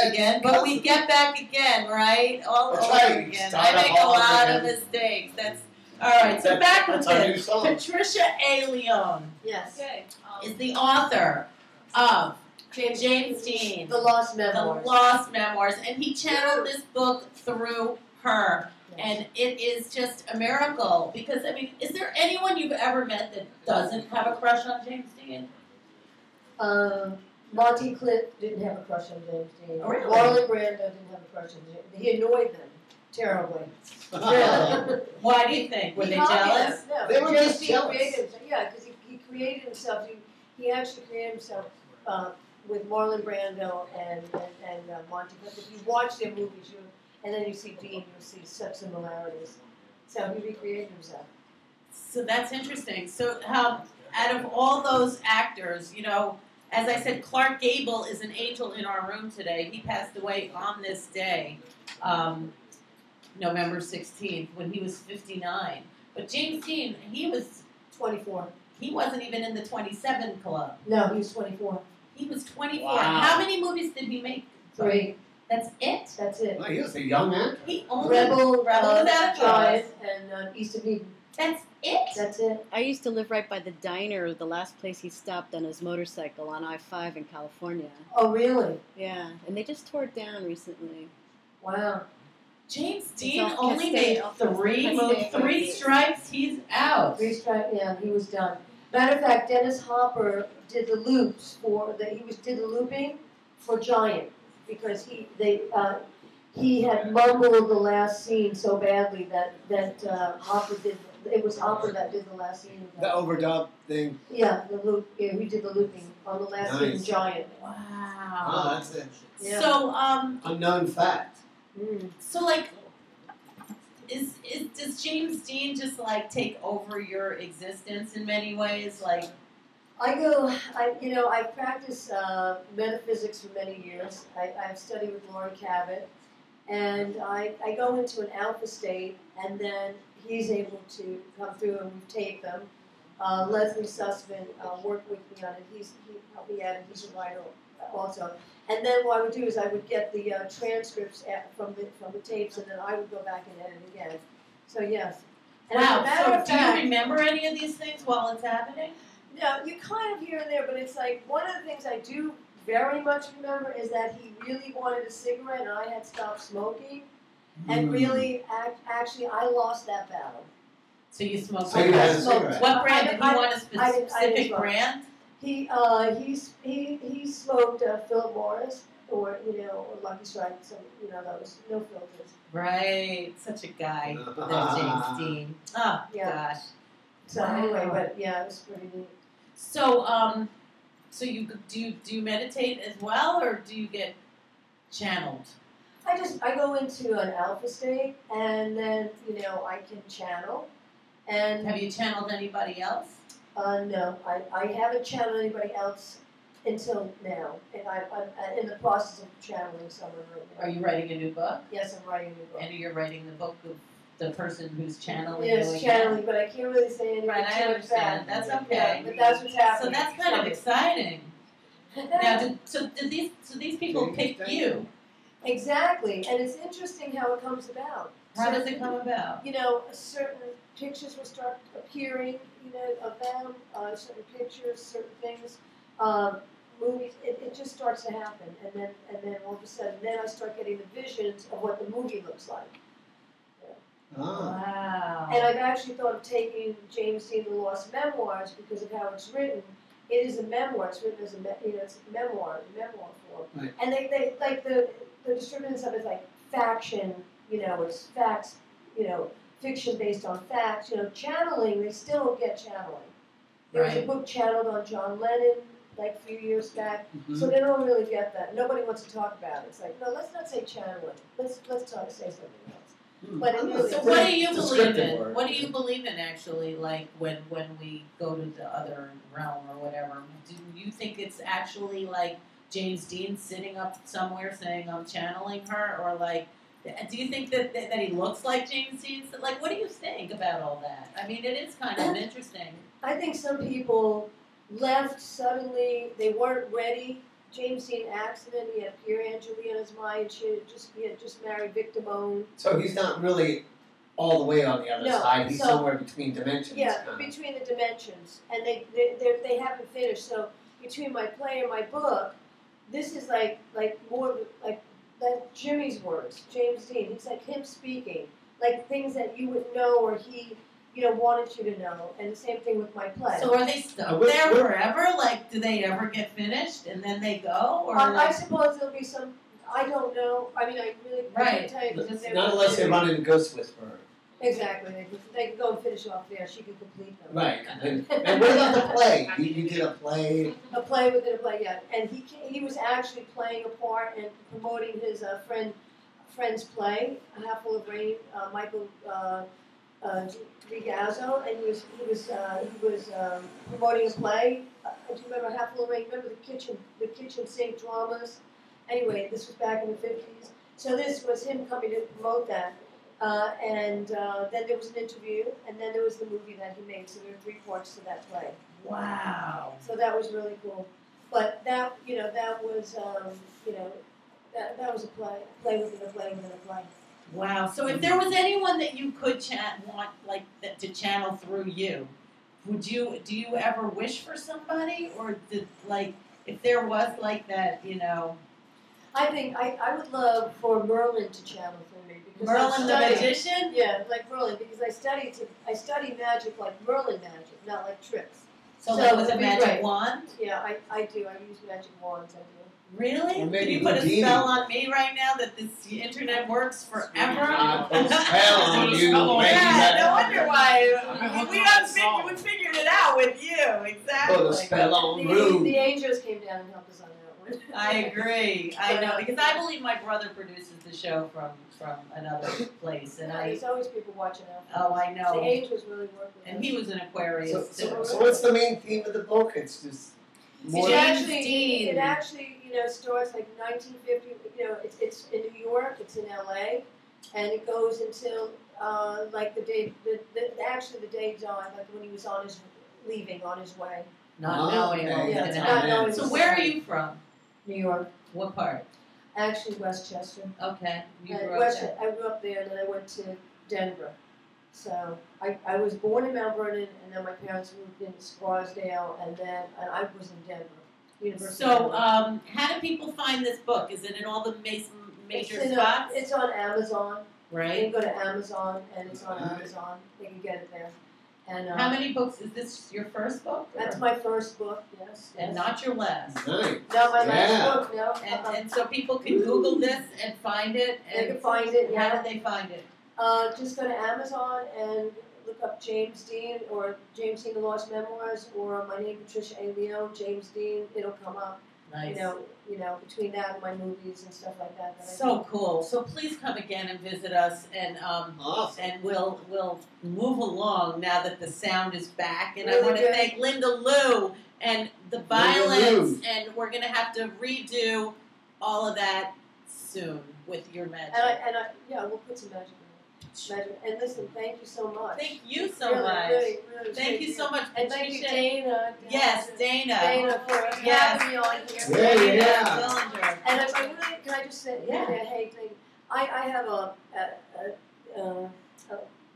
again, but we get back again, right? All That's over right. again. Start I make up a all over lot of again. mistakes. That's all right. So back with That's our new this. song. Patricia A.Leone Yes. Okay. is the author of James Dean, The Lost The Memoirs. Lost Memoirs, and he channeled this book through her. And it is just a miracle because, I mean, is there anyone you've ever met that doesn't have a crush on James Dean? Monty Cliff didn't have a crush on James Dean. Oh, really? Marlon Brando didn't have a crush on James Dean. He annoyed them terribly. Really? Why do you think? Were they jealous? No, They were James just Dean jealous. created himself. Yeah, because he created himself. He actually created himself with Marlon Brando and Monty Cliff. If you watch their movies, and then you see Dean, you'll see such similarities. So he recreated himself. So that's interesting. So out of all those actors, you know, as I said, Clark Gable is an angel in our room today. He passed away on this day, November 16th, when he was 59. But James Dean, he was 24. He wasn't even in the 27 club. No, he was 24. He was 24. Wow. How many movies did he make? 3. That's it? That's it. Well, he was a young man. He only Rebel Without a Giant, Cause. and East of Eden. That's it? That's it. I used to live right by the diner, the last place he stopped on his motorcycle on I-5 in California. Oh, really? Yeah, and they just tore it down recently. Wow. James Dean off only Cascade, made off 3 Cascade. movies. 3 strikes, he's out. 3 strike. Yeah, he was done. Matter of fact, Dennis Hopper did the loops did the looping for Giant because he had mumbled the last scene so badly that Hopper did. It was Hopper that did the last scene. The overdub thing. Yeah, the loop. Yeah, we did the looping on the last scene in Giant. Wow. Oh, that's it. Yeah. So, Unknown fact. so like, does James Dean just like take over your existence in many ways? Like, I've practiced metaphysics for many years. I've studied with Laurie Cabot, and I go into an alpha state, and then he's able to come through, and we tape them. Leslie Sussman worked with me on it. He helped me edit. He's a writer also. And then what I would do is I would get the transcripts from the tapes, and then I would go back and edit again. So yes. And wow. as a matter So of do fact, you remember any of these things while it's happening? no, you kind of here and there, but it's like one of the things I do very much remember is that he really wanted a cigarette, and I had stopped smoking. And really, actually, I lost that battle. So you smoked. So you had a cigarette. What brand? Did he want a I didn't specific smoke. brand? He smoked Philip Morris or Lucky Strike, some those no filters. Right. Such a guy. That James Dean. Oh Yeah. gosh. So anyway, but yeah, it was pretty neat. So so you do you meditate as well, or do you get channeled? I go into an alpha state, and then I can channel. And Have you channeled anybody else? no, I haven't channeled anybody else until now, and I'm in the process of channeling someone right now. Are you writing a new book? Yes, I'm writing a new book. And you're writing the book of the person who's channeling Yes, you channeling, but I can't really say anything. Right, I too understand. fast. That's okay. Yeah, but that's what's happening. So that's kind of exciting. Now, did these people pick you? Exactly, and it's interesting how it comes about. How does it come about? Certain pictures will start appearing, of them, certain pictures, certain things, movies. It just starts to happen, and then all of a sudden, then I start getting the visions of what the movie looks like. Oh. Wow. And I've actually thought of taking James Dean, The Lost Memoirs, because of how it's written. It is a memoir. It's written as it's a memoir form. Right. And they like the distributors of it like faction. It's facts. Fiction based on facts. Channeling. They still don't get channeling. There was a book channeled on John Lennon like a few years back. Mm-hmm. So they don't really get that. Nobody wants to talk about it. It's like, no, let's not say channeling. Let's say something else. But it really So is. what do you believe in? Word. What do you believe in actually? Like when we go to the other realm or whatever, do you think it's actually like James Dean sitting up somewhere saying I'm channeling her, or like do you think that he looks like James Dean? Like, what do you think about all that? I mean, it is kind of interesting. I think some people left suddenly. They weren't ready. James Dean accident. He had Pierre Angelina on his mind. He had just married Vic Damone. So he's not really all the way on the other No, side. He's so- somewhere between dimensions. Yeah, kinda. between the dimensions, and they haven't finished. So between my play and my book, this is like more like that Jimmy's words, James Dean. It's like him speaking, like things that you would know or he, wanted you to know. And the same thing with my play. So are they stuck Which- there which- forever? Like, do they ever get finished and then they go? Or I like, suppose there'll be some. I don't know. I mean, I really Right. can't tell you because Not unless they run into Ghost Whisperer. Exactly. They can go and finish off there. She can complete them. Right. And what about the play? You did a play. A play within a play, yeah. And he was actually playing a part and promoting his friend's play, A Half Full of Rain, Michael Rigazzo, and he was promoting a play. Do you remember A Half Full of Rain? Remember the kitchen sink dramas? Anyway, this was back in the 50s. So this was him coming to promote that. And then there was an interview, and then there was the movie that he made. So there were 3 parts to that play. wow. So that was really cool. But that was that was a play within a play within a play. Wow. So if there was anyone that you could want like that to channel through you, do you ever wish for somebody, or if there was like that, I think I would love for Merlin to channel through me because Merlin the I studied- magician? Yeah, like Merlin because I study magic like Merlin magic, not like tricks. So So like with a it'd be magic great. wand? Yeah, I do. I use magic wands. I do. Really? Or maybe Can you put a Houdini. spell on me right now that this internet works forever? I put a spell on you, Yeah, no baby. wonder why we figured it out with you. Exactly. Put a spell on The Rue. angels came down and helped us on that one. I agree. I know because I believe my brother produces the show from another place, and There's always people watching out. oh I The know. angels really work with And us. he was an Aquarius So too. what's the main theme of the book? It's just more. James It Dean. actually, starts like 1950. It's in New York. It's in L.A. and it goes until like the day, actually the day dawn, like when he was leaving on his way. Not knowing what was Yeah, going to not happen. knowing So what's where are happening. you from? New York, What part? actually Westchester. Okay, you And grew up there. I grew up there, and then I went to Denver. So I was born in Mount Vernon, and then my parents moved into Scarsdale, and I was in Denver. University of So, Denver. how do people find this book? Is it in all the major It's spots? It's on Amazon. They Right. can go to Amazon, and it's on Amazon. They can get it there. And How many books? Is this your first book? That's or- my first book. Yes. And yes. not your last. Nice. No, my Yeah. last book. No. And so people can Google this and find it. They And can find it. how Yeah. do they find it? Just go to Amazon and look up James Dean or James Dean: The Lost Memoirs or my name Patricia A.Leone, James Dean. It'll come up. Nice. You know, between that and my movies and stuff like that. I So do. cool. So please come again and visit us, and Awesome. we'll move along now that the sound is back. And I Really want to good. thank Linda Lou and the violence, and we're gonna have to redo all of that soon with your magic. Yeah, we'll put some magic in it. Magic. And listen, thank you so much. Thank you so Really, much. really, Thank you so much, And thank you, Patricia. Dana. Yes, Dana. Dana for Yes. having me on here. Yeah, yeah. Dillinger. And I really, can I just say, Yeah. hey, I have a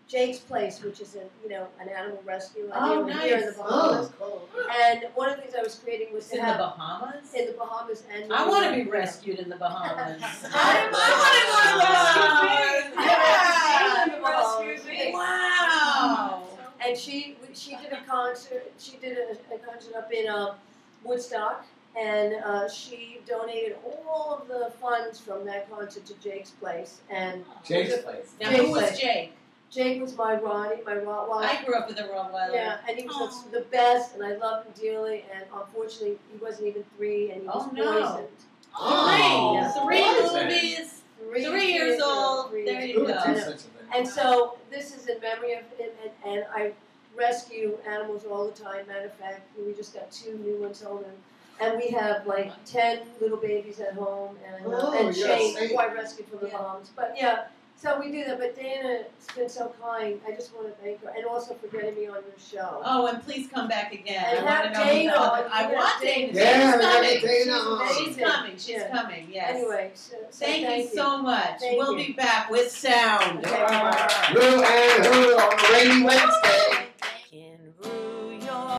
Jake's Place, which is an animal rescue Oh, here in the nice. Bahamas. Oh, cool. And one of the things I was creating was It's to in the have Bahamas. in the Bahamas and I want to be New York. rescued in the Bahamas. I want to go to the Bahamas. Yeah. Rescue me. Wow. And she did a concert. She did a concert up in Woodstock, and she donated all of the funds from that concert to Jake's Place. And Jake's place. Now, Jake's who was like- Jake? Jake was my Ronnie, my Rottweiler. I grew up with a Rottweiler. Yeah, and he was Oh. the best, and I loved him dearly. And unfortunately, he wasn't even 3, and he was Oh, no. poisoned. Oh, Three poison. movies. 3 3 years old. 3 There years you Who go. would do such a thing? And so this is in memory of him, and I rescue animals all the time. Matter of fact, we just got 2 new ones home, and we have like 10 little babies at home, and Oh, and you're a Shane, saint. who I rescued from the Bahamas. But yeah, So we do that, but Dana's been so kind. I just want to thank her, and also for getting me on your show. Oh, and please come back again. And I want have to know Dana who the on. other. I Yeah, want Dana. Yeah, we gotta Dana's get Dana coming. on. She's coming. She's Yeah. coming. Yes. Anyway, so Thank you you. so much. Thank We'll you. be back with sound. Okay, bye. Who and who on a rainy Wednesday.